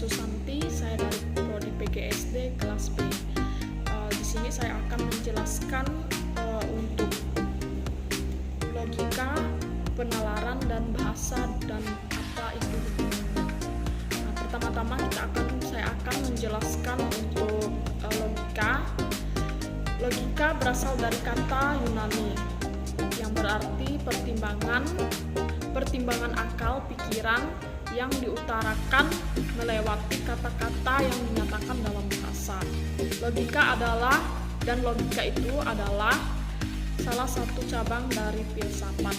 Susanti, saya dari Prodi PGSD kelas B. Di sini saya akan menjelaskan untuk logika, penalaran, dan bahasa dan apa itu hubungannya. Nah, pertama-tama saya akan menjelaskan untuk logika. Logika berasal dari kata Yunani yang berarti pertimbangan akal pikiran yang diutarakan melewati kata-kata yang dinyatakan dalam bahasa. Logika itu adalah salah satu cabang dari filsafat.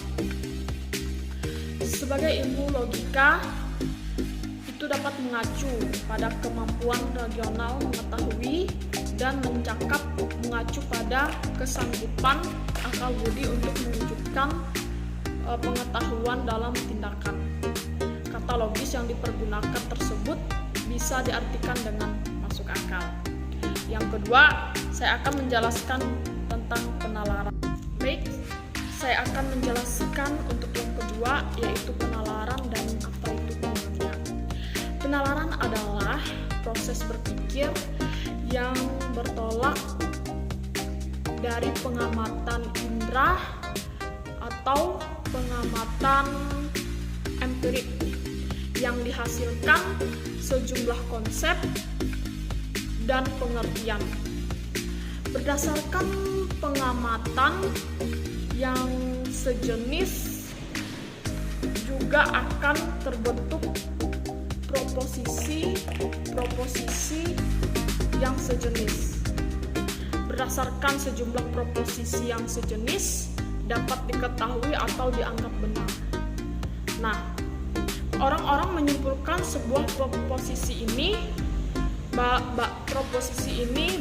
Sebagai ilmu logika itu dapat mengacu pada kemampuan regional mengetahui dan mengacu pada kesanggupan akal budi untuk mewujudkan pengetahuan dalam tindakan. Kata logis yang dipergunakan tersebut bisa diartikan dengan masuk akal. Yang kedua, saya akan menjelaskan tentang penalaran. Baik, saya akan menjelaskan untuk yang kedua, yaitu penalaran dan apa itu hubungannya. Penalaran adalah proses berpikir yang bertolak dari pengamatan indera atau pengamatan empirik yang dihasilkan sejumlah konsep dan pengertian. Berdasarkan pengamatan yang sejenis juga akan terbentuk proposisi yang sejenis. Berdasarkan sejumlah proposisi yang sejenis dapat diketahui atau dianggap benar. Nah, orang-orang menyimpulkan sebuah proposisi ini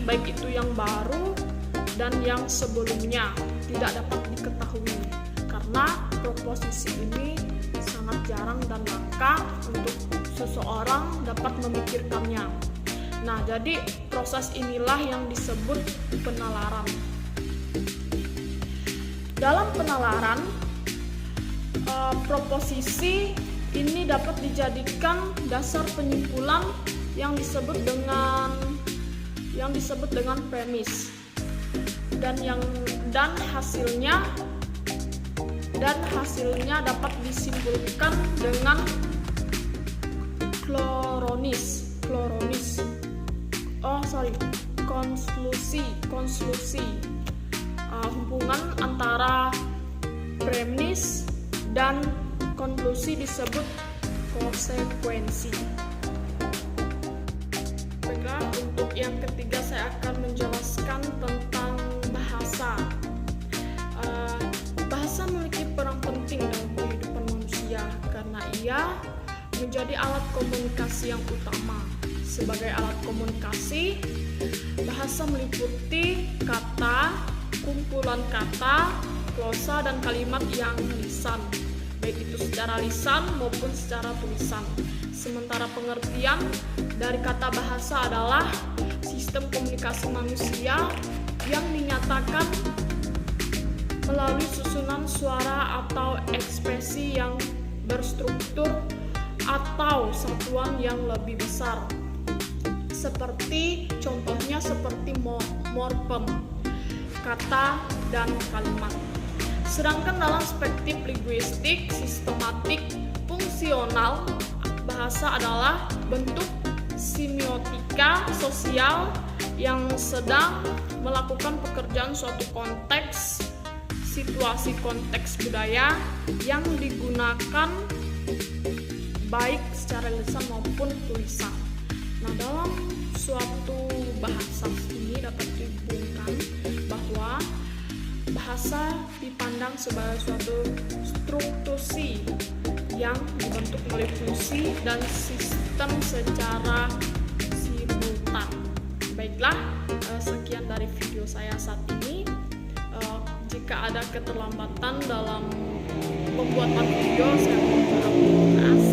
baik itu yang baru dan yang sebelumnya tidak dapat diketahui karena proposisi ini sangat jarang dan langka untuk seseorang dapat memikirkannya. Nah, jadi proses inilah yang disebut penalaran. Dalam penalaran, proposisi ini dapat dijadikan dasar penyimpulan yang disebut dengan premis dan hasilnya dapat disimpulkan dengan konklusi. Hubungan antara premis dan konklusi disebut konsekuensi. Baiklah, untuk yang ketiga saya akan menjelaskan tentang bahasa. Bahasa memiliki peran penting dalam kehidupan manusia karena ia menjadi alat komunikasi yang utama. Sebagai alat komunikasi, bahasa meliputi kata, kumpulan kata, glosa, dan kalimat yang lisan, baik itu secara lisan maupun secara tulisan. Sementara pengertian dari kata bahasa adalah sistem komunikasi manusia yang dinyatakan melalui susunan suara atau ekspresi yang berstruktur atau satuan yang lebih besar. Contohnya seperti morfem, kata, dan kalimat. Sedangkan dalam perspektif linguistik, sistematik, fungsional, bahasa adalah bentuk semiotika sosial yang sedang melakukan pekerjaan suatu konteks, situasi konteks budaya yang digunakan baik secara lisan maupun tulisan. Nah, dalam suatu bahasa ini dapat dihubungkan bahwa bahasa dipandang sebagai suatu struktusi yang dibentuk oleh fungsi dan sistem secara simultan. Baiklah, sekian dari video saya saat ini. Jika ada keterlambatan dalam pembuatan video, saya mohon maaf.